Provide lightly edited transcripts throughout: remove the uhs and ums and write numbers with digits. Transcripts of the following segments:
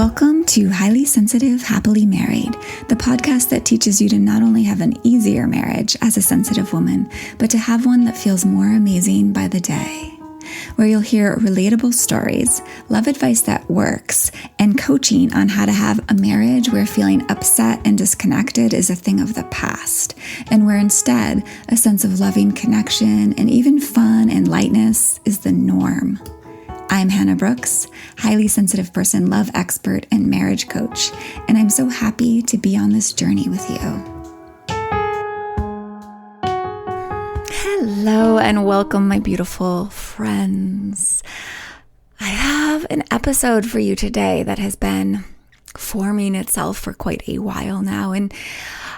Welcome to Highly Sensitive, Happily Married, the podcast that teaches you to not only have an easier marriage as a sensitive woman, but to have one that feels more amazing by the day. Where you'll hear relatable stories, love advice that works, and coaching on how to have a marriage where feeling upset and disconnected is a thing of the past, and where instead a sense of loving connection and even fun and lightness is the norm. I'm Hannah Brooks, highly sensitive person, love expert, and marriage coach, and I'm so happy to be on this journey with you. Hello and welcome, my beautiful friends. I have an episode for you today that has been forming itself for quite a while now, and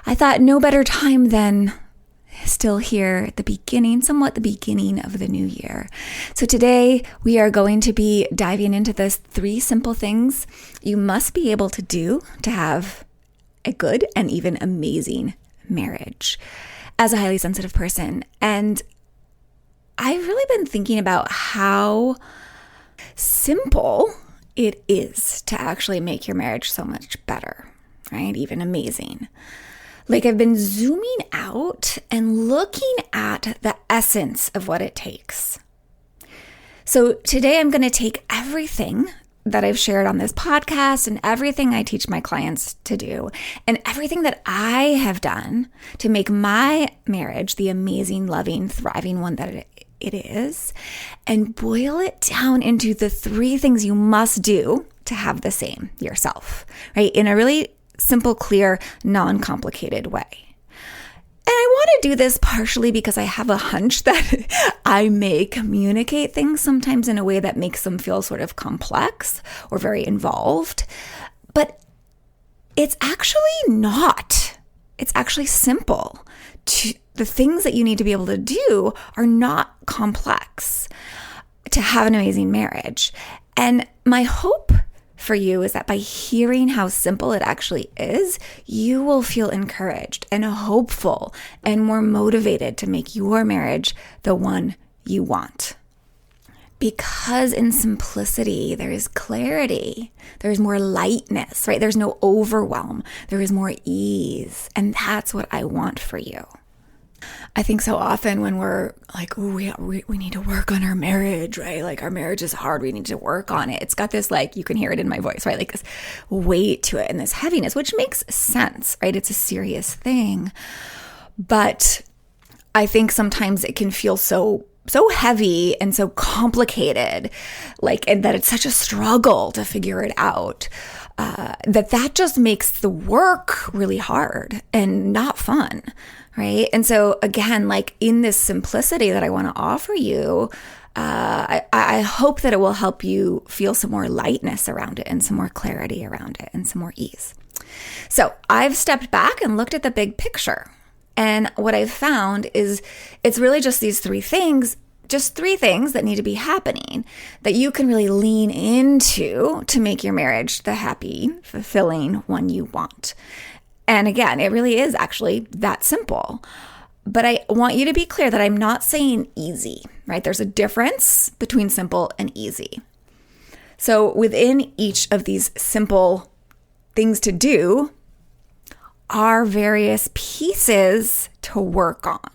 I thought no better time than still here at the beginning, somewhat the beginning of the new year. So today we are going to be diving into this 3 simple things you must be able to do to have a good and even amazing marriage as a highly sensitive person. And I've really been thinking about how simple it is to actually make your marriage so much better, right? Even amazing. Like, I've been zooming out and looking at the essence of what it takes. So today I'm going to take everything that I've shared on this podcast and everything I teach my clients to do and everything that I have done to make my marriage the amazing, loving, thriving one that it is, and boil it down into the 3 things you must do to have the same yourself, right? In a really simple, clear, non-complicated way. And I want to do this partially because I have a hunch that I may communicate things sometimes in a way that makes them feel sort of complex or very involved. But it's actually not. It's actually simple. The things that you need to be able to do are not complex to have an amazing marriage. And my hope for you is that by hearing how simple it actually is, you will feel encouraged and hopeful and more motivated to make your marriage the one you want. Because in simplicity, there is clarity, there's more lightness, right? There's no overwhelm, there is more ease. And that's what I want for you. I think so often when we're like, oh, we need to work on our marriage, right? Like, our marriage is hard. We need to work on it. It's got this, like, you can hear it in my voice, right? Like this weight to it and this heaviness, which makes sense, right? It's a serious thing. But I think sometimes it can feel so heavy and so complicated, like, and that it's such a struggle to figure it out, that just makes the work really hard and not fun. Right. And so again, like, in this simplicity that I want to offer you, I hope that it will help you feel some more lightness around it and some more clarity around it and some more ease. So I've stepped back and looked at the big picture. And what I've found is it's really just these 3 things, just 3 things that need to be happening that you can really lean into to make your marriage the happy, fulfilling one you want. And again, it really is actually that simple. But I want you to be clear that I'm not saying easy, right? There's a difference between simple and easy. So within each of these simple things to do are various pieces to work on,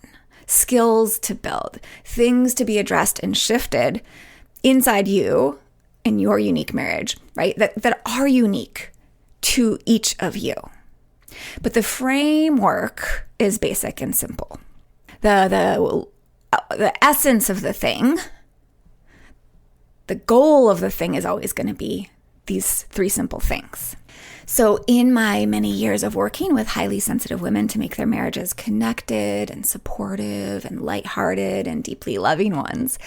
skills to build, things to be addressed and shifted inside you in your unique marriage, right? That are unique to each of you. But the framework is basic and simple. The essence of the thing, the goal of the thing is always going to be these 3 simple things. So in my many years of working with highly sensitive women to make their marriages connected and supportive and lighthearted and deeply loving ones,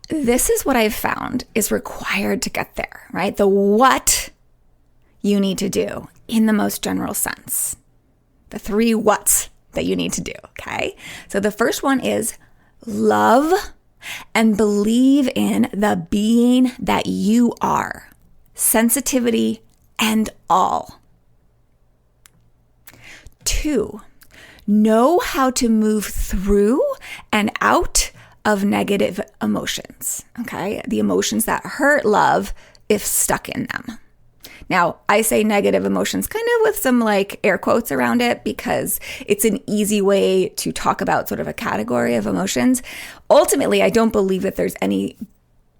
this is what I've found is required to get there, right? The what you need to do in the most general sense. The 3 whats that you need to do, okay? So the first one is love and believe in the being that you are, sensitivity and all. 2, know how to move through and out of negative emotions, okay? The emotions that hurt love if stuck in them. Now, I say negative emotions kind of with some like air quotes around it because it's an easy way to talk about sort of a category of emotions. Ultimately, I don't believe that there's any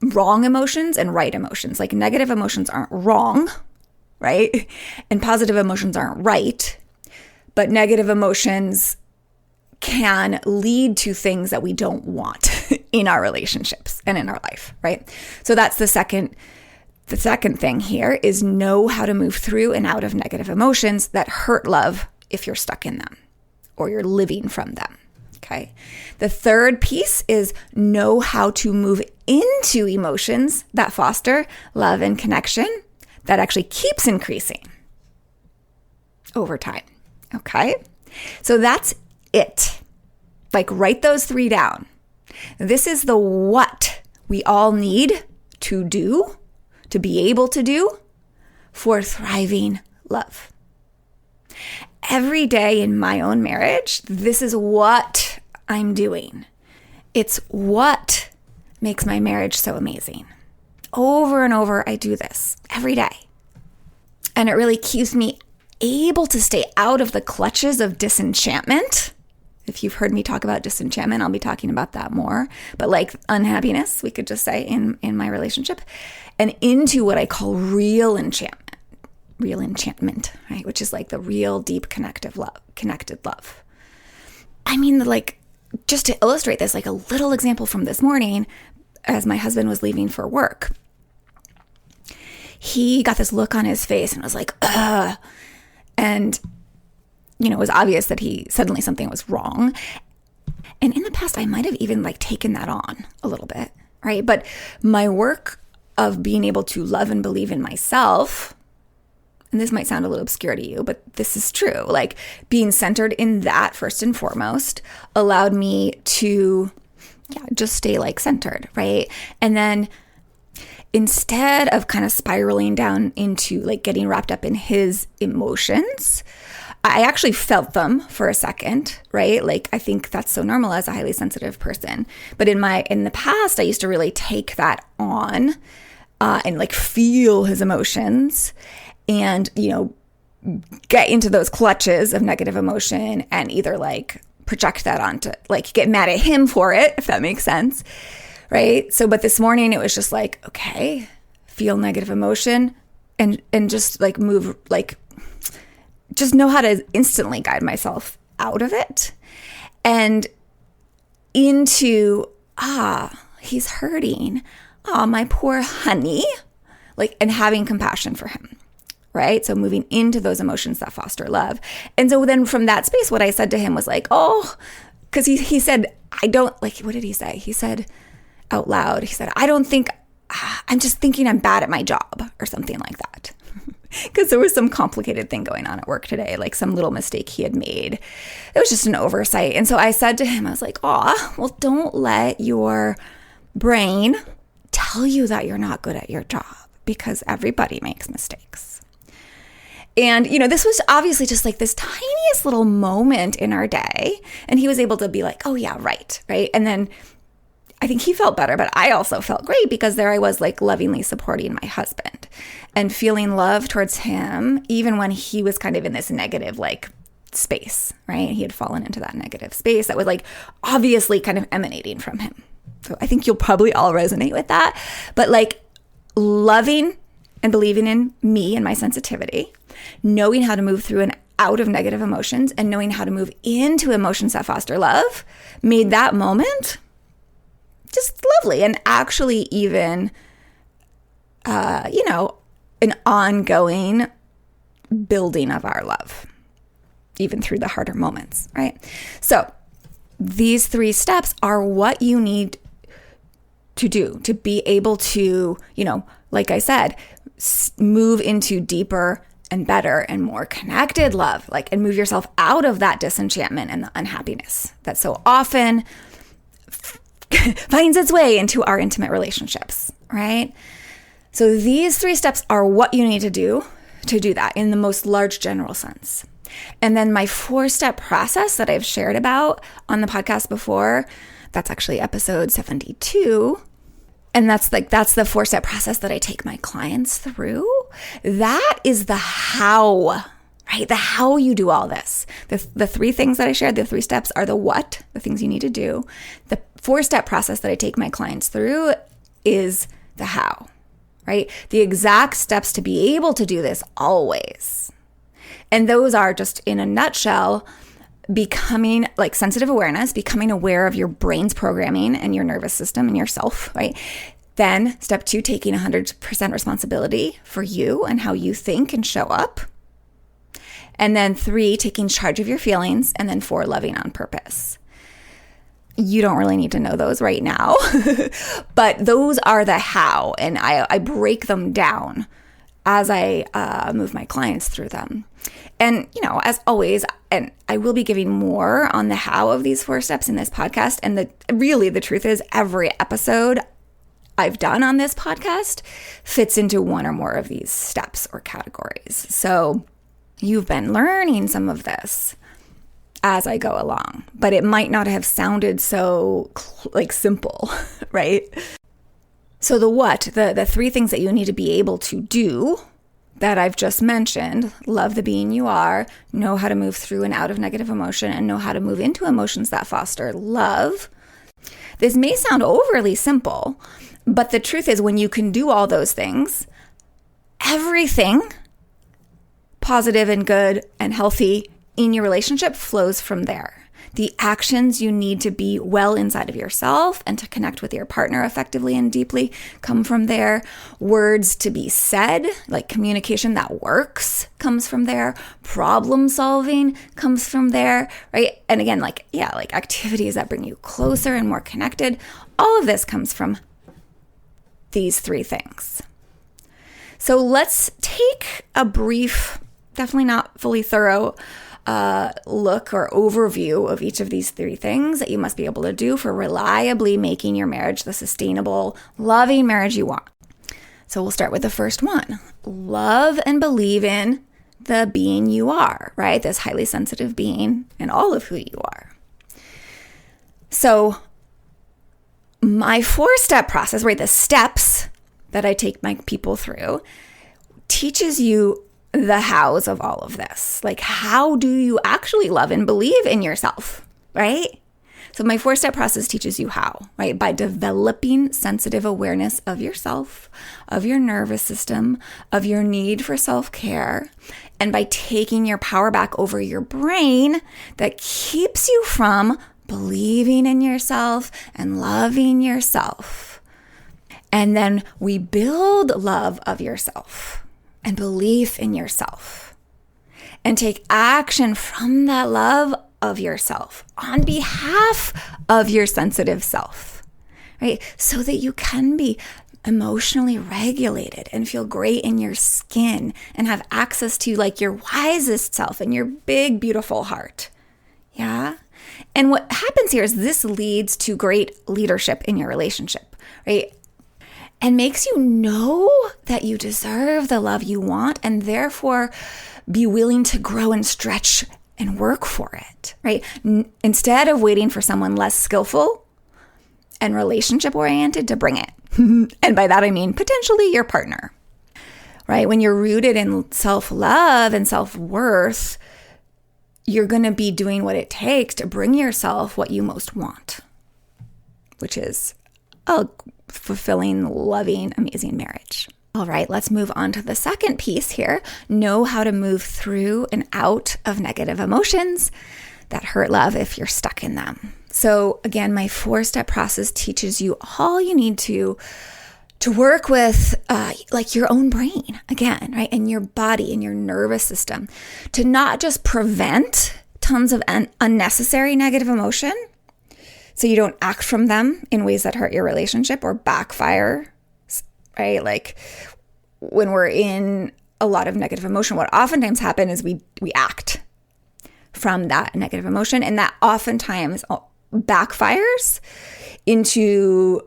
wrong emotions and right emotions. Like negative emotions aren't wrong, right? And positive emotions aren't right. But negative emotions can lead to things that we don't want in our relationships and in our life, right? So that's the second thing here is know how to move through and out of negative emotions that hurt love if you're stuck in them or you're living from them, okay? The third piece is know how to move into emotions that foster love and connection that actually keeps increasing over time, okay? So that's it. Like write those 3 down. This is the what we all need to do, to be able to do for thriving love. Every day in my own marriage, this is what I'm doing. It's what makes my marriage so amazing. Over and over, I do this every day. And it really keeps me able to stay out of the clutches of disenchantment. If you've heard me talk about disenchantment, I'll be talking about that more. But like unhappiness, we could just say in my relationship, and into what I call real enchantment, right? Which is like the real deep connected love. I mean, like just to illustrate this, like a little example from this morning, as my husband was leaving for work, he got this look on his face and was like, ugh. And it was obvious that suddenly something was wrong. And in the past, I might have even like taken that on a little bit, right? But my work of being able to love and believe in myself, and this might sound a little obscure to you, but this is true. Like being centered in that first and foremost allowed me to just stay like centered, right? And then instead of kind of spiraling down into like getting wrapped up in his emotions, I actually felt them for a second, right? Like I think that's so normal as a highly sensitive person. But in the past, I used to really take that on and like feel his emotions and, get into those clutches of negative emotion and either like project that onto, like get mad at him for it, if that makes sense, right? So, but this morning it was just like, okay, feel negative emotion and just like move, like just know how to instantly guide myself out of it and into, he's hurting. My poor honey, like, and having compassion for him, right? So moving into those emotions that foster love. And so then from that space, what I said to him was like, because he said, I don't, like, what did he say? He said out loud, he said, I don't think, I'm just thinking I'm bad at my job or something like that. Because there was some complicated thing going on at work today, like some little mistake he had made. It was just an oversight. And so I said to him, I was like, well, don't let your brain tell you that you're not good at your job because everybody makes mistakes. And, this was obviously just like this tiniest little moment in our day. And he was able to be like, oh yeah, right. And then I think he felt better, but I also felt great because there I was like lovingly supporting my husband and feeling love towards him, even when he was kind of in this negative like space, right? He had fallen into that negative space that was like obviously kind of emanating from him. So I think you'll probably all resonate with that. But like loving and believing in me and my sensitivity, knowing how to move through and out of negative emotions and knowing how to move into emotions that foster love made that moment just lovely and actually even, an ongoing building of our love, even through the harder moments, right? So these 3 steps are what you need to do to be able to, like I said, move into deeper and better and more connected love, like, and move yourself out of that disenchantment and the unhappiness that so often finds its way into our intimate relationships, right? So these 3 steps are what you need to do that in the most large general sense. And then my 4-step process that I've shared about on the podcast before, that's actually episode 72. And that's the 4-step process that I take my clients through. That is the how, right? The how you do all this. The three things that I shared, the 3 steps are the what, the things you need to do. The 4-step process that I take my clients through is the how, right? The exact steps to be able to do this always. And those are, just in a nutshell, becoming like sensitive awareness, becoming aware of your brain's programming and your nervous system and yourself, right? Then step 2, taking 100% responsibility for you and how you think and show up. And then 3, taking charge of your feelings. And then 4, loving on purpose. You don't really need to know those right now, but those are the how. And I break them down as I move my clients through them. And, as always, and I will be giving more on the how of these 4 steps in this podcast. And the truth is, every episode I've done on this podcast fits into one or more of these steps or categories. So you've been learning some of this as I go along, but it might not have sounded so simple, right? So the what, the 3 things that you need to be able to do that I've just mentioned: love the being you are, know how to move through and out of negative emotion, and know how to move into emotions that foster love. This may sound overly simple, but the truth is, when you can do all those things, everything positive and good and healthy in your relationship flows from there. The actions you need to be well inside of yourself and to connect with your partner effectively and deeply come from there. Words to be said, like communication that works, comes from there. Problem solving comes from there, right? And again, activities that bring you closer and more connected. All of this comes from these 3 things. So let's take a brief, definitely not fully thorough, look or overview of each of these 3 things that you must be able to do for reliably making your marriage the sustainable, loving marriage you want. So we'll start with the first one. Love and believe in the being you are, right? This highly sensitive being and all of who you are. So my 4-step process, right, the steps that I take my people through, teaches you the hows of all of this. Like, how do you actually love and believe in yourself, right? So my 4-step process teaches you how, right? By developing sensitive awareness of yourself, of your nervous system, of your need for self-care, and by taking your power back over your brain that keeps you from believing in yourself and loving yourself. And then we build love of yourself and belief in yourself, and take action from that love of yourself on behalf of your sensitive self, right? So that you can be emotionally regulated and feel great in your skin and have access to your wisest self and your big, beautiful heart. Yeah. And what happens here is this leads to great leadership in your relationship, right? And makes you know that you deserve the love you want, and therefore be willing to grow and stretch and work for it, right? Instead of waiting for someone less skillful and relationship oriented to bring it. And by that, I mean potentially your partner, right? When you're rooted in self-love and self-worth, you're going to be doing what it takes to bring yourself what you most want, which is a fulfilling, loving, amazing marriage. All right, let's move on to the second piece here. Know how to move through and out of negative emotions that hurt love if you're stuck in them. So again, my 4-step process teaches you all you need to work with your own brain again, right? And your body and your nervous system to not just prevent tons of unnecessary negative emotion, so you don't act from them in ways that hurt your relationship or backfire, right? Like when we're in a lot of negative emotion, what oftentimes happens is we act from that negative emotion, and that oftentimes backfires into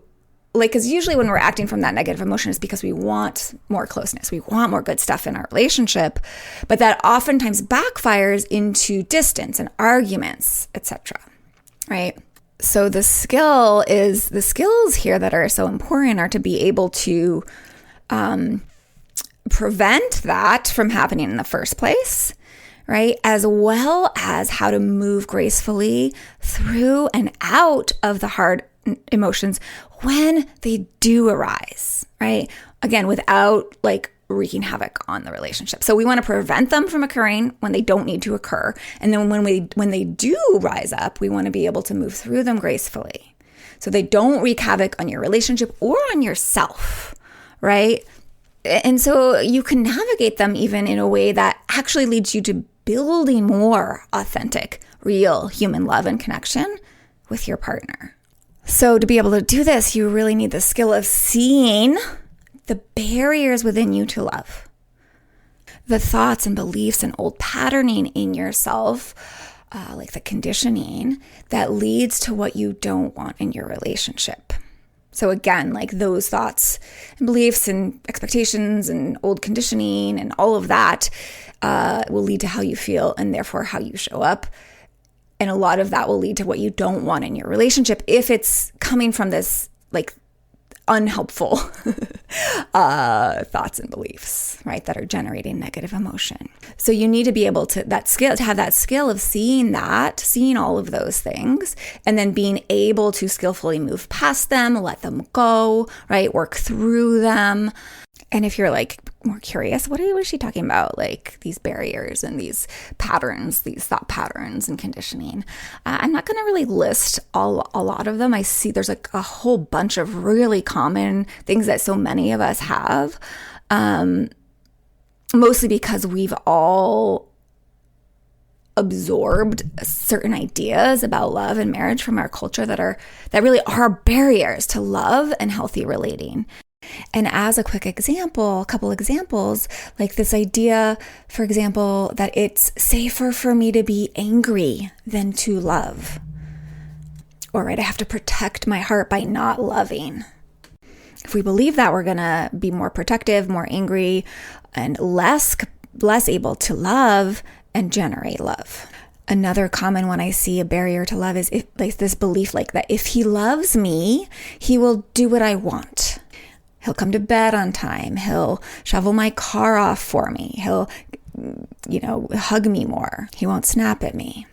because usually when we're acting from that negative emotion is because we want more closeness, we want more good stuff in our relationship, but that oftentimes backfires into distance and arguments, etc., right? So the skills here that are so important are to be able to prevent that from happening in the first place, right? As well as how to move gracefully through and out of the hard emotions when they do arise, right? Again, without like wreaking havoc on the relationship. So we want to prevent them from occurring when they don't need to occur. And then when they do rise up, we want to be able to move through them gracefully so they don't wreak havoc on your relationship or on yourself, right? And so you can navigate them even in a way that actually leads you to building more authentic, real human love and connection with your partner. So to be able to do this, you really need the skill of seeing the barriers within you to love, the thoughts and beliefs and old patterning in yourself, like the conditioning that leads to what you don't want in your relationship. So again, like those thoughts and beliefs and expectations and old conditioning and all of that will lead to how you feel and therefore how you show up. And a lot of that will lead to what you don't want in your relationship if it's coming from this like unhelpful thoughts and beliefs, right, that are generating negative emotion. So you need to be able to have that skill of seeing all of those things, and then being able to skillfully move past them, let them go, right, work through them. And if you're like more curious, what is she talking about? Like these barriers and these patterns, these thought patterns and conditioning. I'm not going to really list a lot of them. I see there's like a whole bunch of really common things that so many of us have, mostly because we've all absorbed certain ideas about love and marriage from our culture that really are barriers to love and healthy relating. And as a quick example, a couple examples, like this idea, for example, that it's safer for me to be angry than to love. Or, right, I have to protect my heart by not loving. If we believe that, we're going to be more protective, more angry, and less able to love and generate love. Another common one I see a barrier to love is like this belief like that if he loves me, he will do what I want. He'll come to bed on time. He'll shovel my car off for me. He'll, hug me more. He won't snap at me.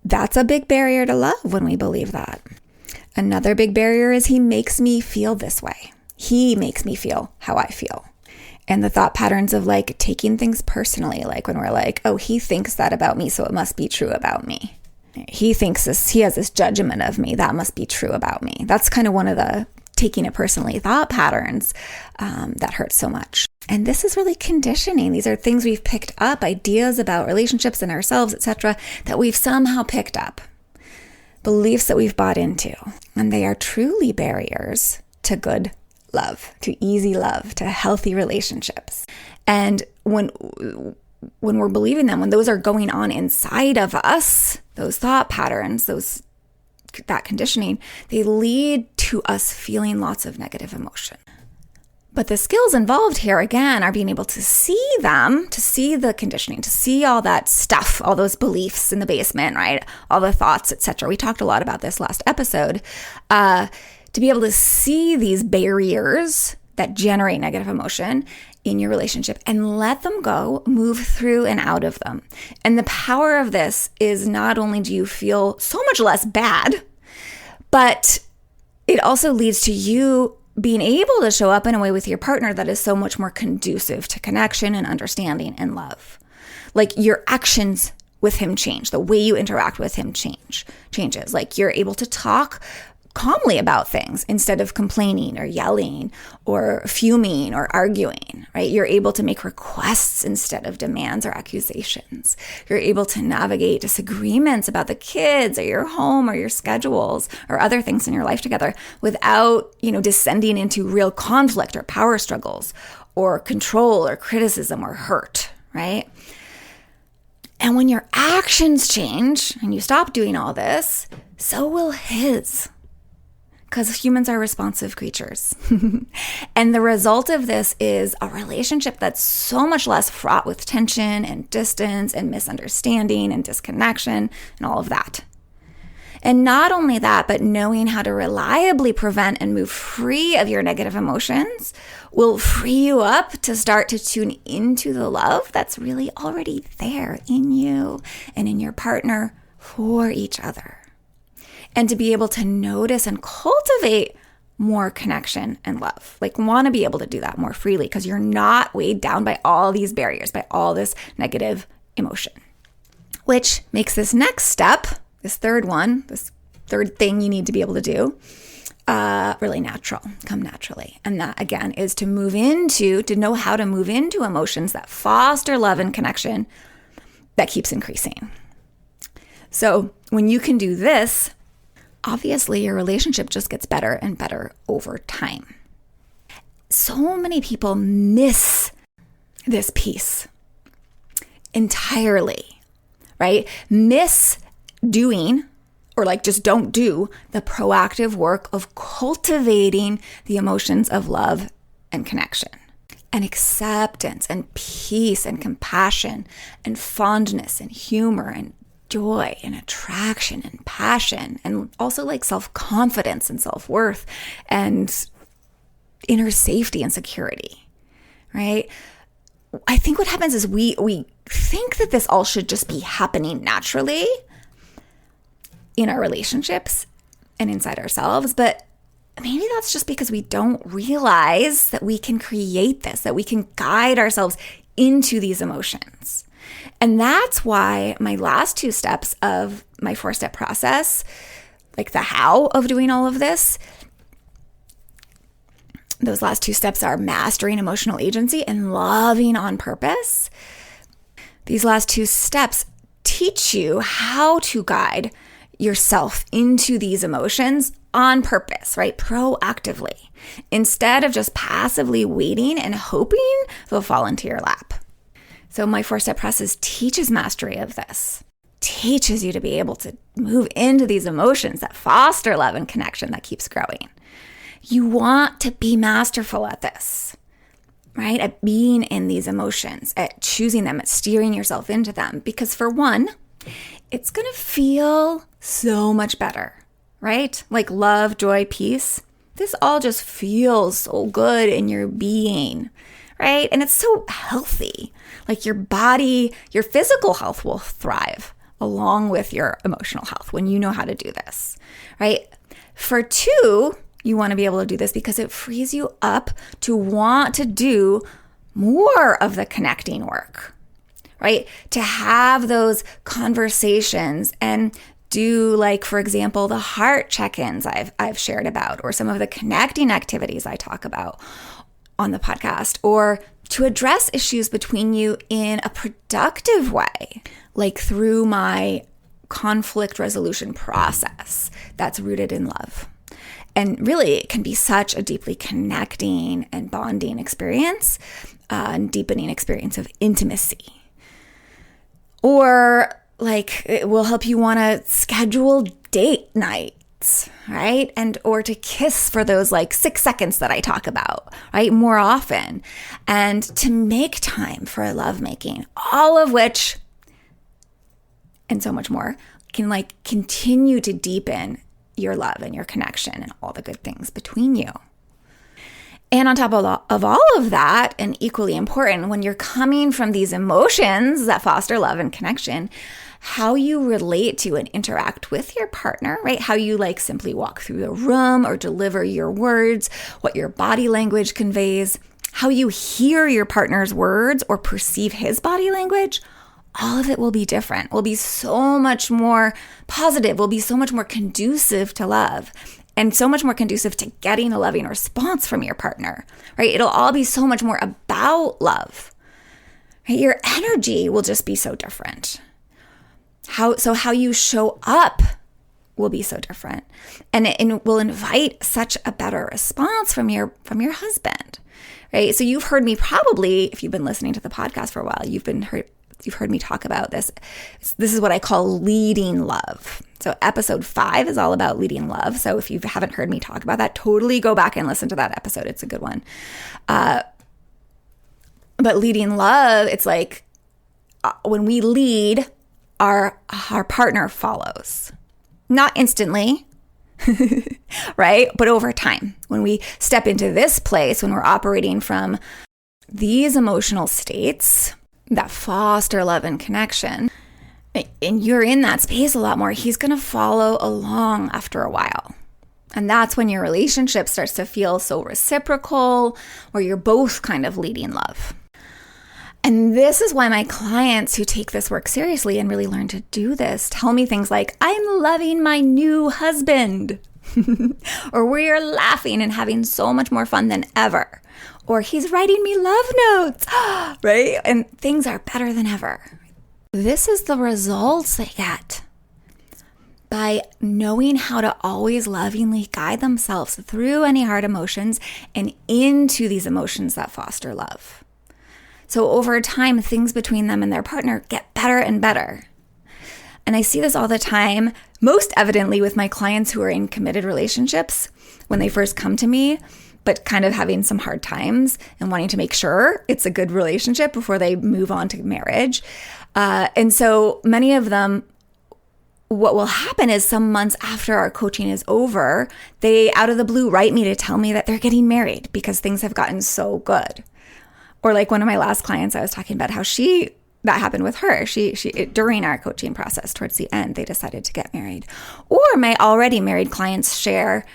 That's a big barrier to love when we believe that. Another big barrier is he makes me feel this way. He makes me feel how I feel. And the thought patterns of like taking things personally, like when we're like, oh, he thinks that about me, so it must be true about me. He thinks this, he has this judgment of me, that must be true about me. That's kind of one of the taking it personally thought patterns that hurt so much. And this is really conditioning. These are things we've picked up, ideas about relationships and ourselves, etc., that we've somehow picked up, beliefs that we've bought into. And they are truly barriers to good love, to easy love, to healthy relationships. And when we're believing them, when those are going on inside of us, those thought patterns, that conditioning, they lead to us feeling lots of negative emotion. But the skills involved here, again, are being able to see them, to see the conditioning, to see all that stuff, all those beliefs in the basement, right? All the thoughts, etc. We talked a lot about this last episode. To be able to see these barriers that generate negative emotion in your relationship and let them go, move through and out of them. And the power of this is not only do you feel so much less bad, but it also leads to you being able to show up in a way with your partner that is so much more conducive to connection and understanding and love. Like your actions with him change, the way you interact with him changes. Like you're able to talk calmly about things instead of complaining or yelling or fuming or arguing, right? You're able to make requests instead of demands or accusations. You're able to navigate disagreements about the kids or your home or your schedules or other things in your life together without, descending into real conflict or power struggles or control or criticism or hurt, right? And when your actions change and you stop doing all this, so will his. Because humans are responsive creatures. And the result of this is a relationship that's so much less fraught with tension and distance and misunderstanding and disconnection and all of that. And not only that, but knowing how to reliably prevent and move free of your negative emotions will free you up to start to tune into the love that's really already there in you and in your partner for each other. And to be able to notice and cultivate more connection and love. Like, want to be able to do that more freely because you're not weighed down by all these barriers, by all this negative emotion. Which makes this next step, this third thing you need to be able to do, really natural, come naturally. And that, again, is to know how to move into emotions that foster love and connection that keeps increasing. So when you can do this, obviously your relationship just gets better and better over time. So many people miss this piece entirely, right? Miss doing, or like just don't do the proactive work of cultivating the emotions of love and connection and acceptance and peace and compassion and fondness and humor and joy and attraction and passion, and also like self-confidence and self-worth and inner safety and security, right? I think what happens is we think that this all should just be happening naturally in our relationships and inside ourselves, but maybe that's just because we don't realize that we can create this, that we can guide ourselves into these emotions. And that's why my last 2 steps of my 4-step process, like the how of doing all of this, those last 2 steps are mastering emotional agency and loving on purpose. These last 2 steps teach you how to guide yourself into these emotions on purpose, right? Proactively, instead of just passively waiting and hoping they'll fall into your lap. So my 4-step process teaches mastery of this, teaches you to be able to move into these emotions that foster love and connection that keeps growing. You want to be masterful at this, right? At being in these emotions, at choosing them, at steering yourself into them. Because for one, it's going to feel so much better, right? Like love, joy, peace. This all just feels so good in your being, right? And it's so healthy. Like your body, your physical health will thrive along with your emotional health when you know how to do this, right? For 2, you want to be able to do this because it frees you up to want to do more of the connecting work, right? To have those conversations and do, like, for example, the heart check-ins I've shared about, or some of the connecting activities I talk about on the podcast, or to address issues between you in a productive way, like through my conflict resolution process that's rooted in love. And really, it can be such a deeply connecting and bonding experience, and deepening experience of intimacy. Or like it will help you want to schedule date nights, right? And or to kiss for those like 6 seconds that I talk about, right? More often. And to make time for lovemaking, all of which and so much more can like continue to deepen your love and your connection and all the good things between you. And on top of all of that, and equally important, when you're coming from these emotions that foster love and connection, how you relate to and interact with your partner, right? How you like simply walk through the room or deliver your words, what your body language conveys, how you hear your partner's words or perceive his body language, all of it will be different, will be so much more positive, will be so much more conducive to love. And so much more conducive to getting a loving response from your partner, right? It'll all be so much more about love, right? Your energy will just be so different. How you show up will be so different. And it will invite such a better response from your husband, right? So you've heard me probably, if you've been listening to the podcast for a while, you've heard me talk about this. This is what I call leading love. So episode 5 is all about leading love. So if you haven't heard me talk about that, totally go back and listen to that episode. It's a good one. But leading love, it's like when we lead, our partner follows, Not instantly, right? But over time, when we step into this place, when we're operating from these emotional states that foster love and connection, and you're in that space a lot more, he's going to follow along after a while. And that's when your relationship starts to feel so reciprocal, where you're both kind of leading love. And this is why my clients who take this work seriously and really learn to do this tell me things like, I'm loving my new husband, or we're laughing and having so much more fun than ever, or he's writing me love notes, right? And things are better than ever. This is the results they get by knowing how to always lovingly guide themselves through any hard emotions and into these emotions that foster love. So over time, things between them and their partner get better and better. And I see this all the time, most evidently with my clients who are in committed relationships when they first come to me, but kind of having some hard times and wanting to make sure it's a good relationship before they move on to marriage. And so many of them, what will happen is some months after our coaching is over, they out of the blue write me to tell me that they're getting married because things have gotten so good. Or like one of my last clients, I was talking about how that happened with her. She during our coaching process, towards the end, they decided to get married. Or my already married clients share,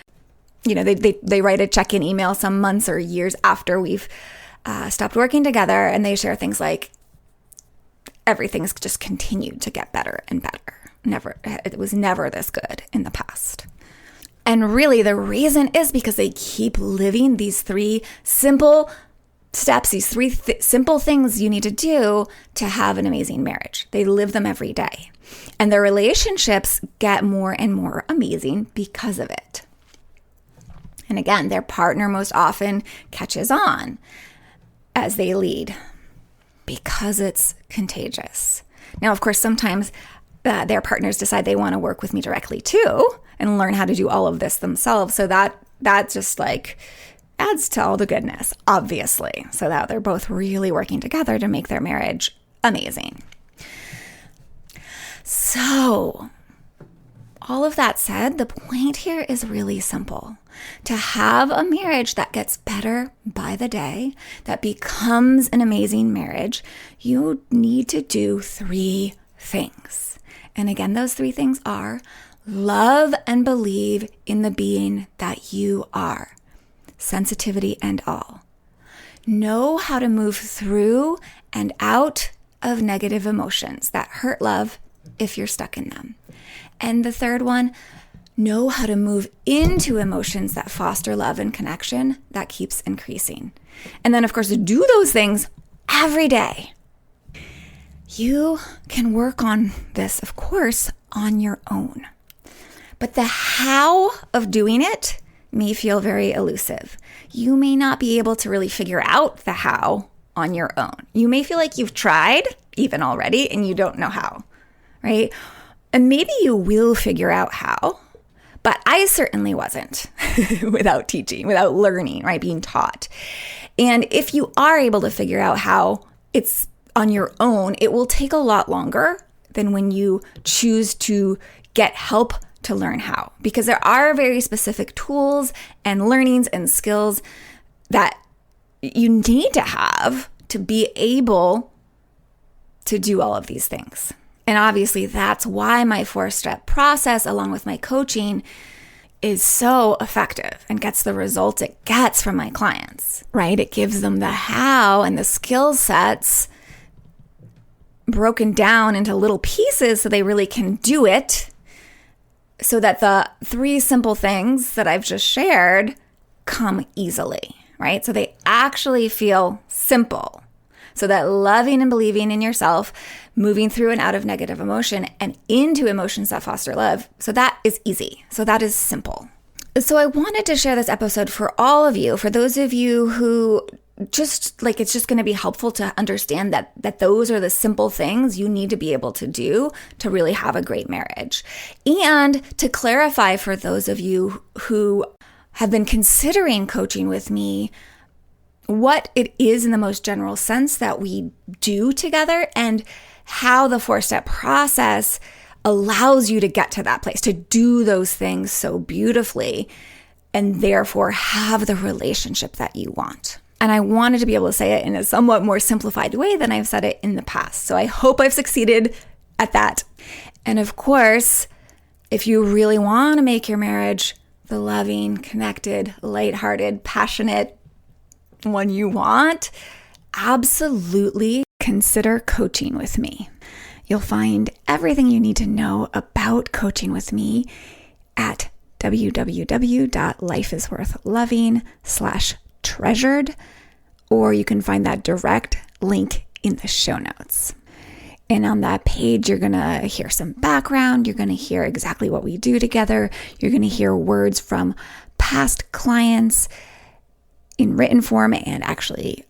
they write a check-in email some months or years after we've stopped working together, and they share things like, everything's just continued to get better and better. It was never this good in the past. And really the reason is because they keep living these three simple steps, these three simple things you need to do to have an amazing marriage. They live them every day. And their relationships get more and more amazing because of it. And again, their partner most often catches on as they lead because it's contagious. Now, of course, sometimes their partners decide they want to work with me directly too and learn how to do all of this themselves. So that just like adds to all the goodness, obviously, so that they're both really working together to make their marriage amazing. So all of that said, the point here is really simple. To have a marriage that gets better by the day, that becomes an amazing marriage, you need to do three things. And again, those three things are love and believe in the being that you are, sensitivity and all. Know how to move through and out of negative emotions that hurt love if you're stuck in them. And the third one, know how to move into emotions that foster love and connection that keeps increasing. And then, of course, do those things every day. You can work on this, of course, on your own. But the how of doing it may feel very elusive. You may not be able to really figure out the how on your own. You may feel like you've tried even already and you don't know how, right? And maybe you will figure out how, but I certainly wasn't without teaching, without learning, right? Being taught. And if you are able to figure out how it's on your own, it will take a lot longer than when you choose to get help to learn how, because there are very specific tools and learnings and skills that you need to have to be able to do all of these things. And obviously that's why my 4-step process, along with my coaching, is so effective and gets the results it gets from my clients, right? It gives them the how and the skill sets broken down into little pieces so they really can do it, so that the three simple things that I've just shared come easily, right? So they actually feel simple. So that loving and believing in yourself, moving through and out of negative emotion and into emotions that foster love. So that is easy. So that is simple. So I wanted to share this episode for all of you, for those of you who just like, it's just going to be helpful to understand that those are the simple things you need to be able to do to really have a great marriage. And to clarify for those of you who have been considering coaching with me, what it is in the most general sense that we do together and how the 4-step process allows you to get to that place, to do those things so beautifully, and therefore have the relationship that you want. And I wanted to be able to say it in a somewhat more simplified way than I've said it in the past. So I hope I've succeeded at that. And of course, if you really want to make your marriage the loving, connected, lighthearted, passionate one you want, absolutely consider coaching with me. You'll find everything you need to know about coaching with me at www.lifeisworthloving.com/treasured, or you can find that direct link in the show notes. And on that page, you're going to hear some background. You're going to hear exactly what we do together. You're going to hear words from past clients in written form and actually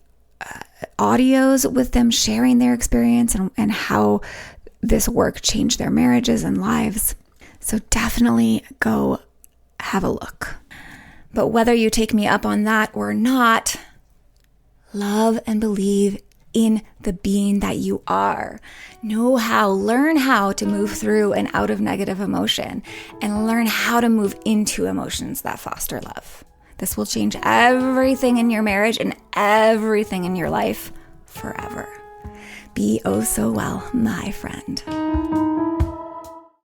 audios with them sharing their experience and how this work changed their marriages and lives. So definitely go have a look. But whether you take me up on that or not, love and believe in the being that you are. Learn how to move through and out of negative emotion, and learn how to move into emotions that foster love. This will change everything in your marriage and everything in your life forever. Be oh so well, my friend.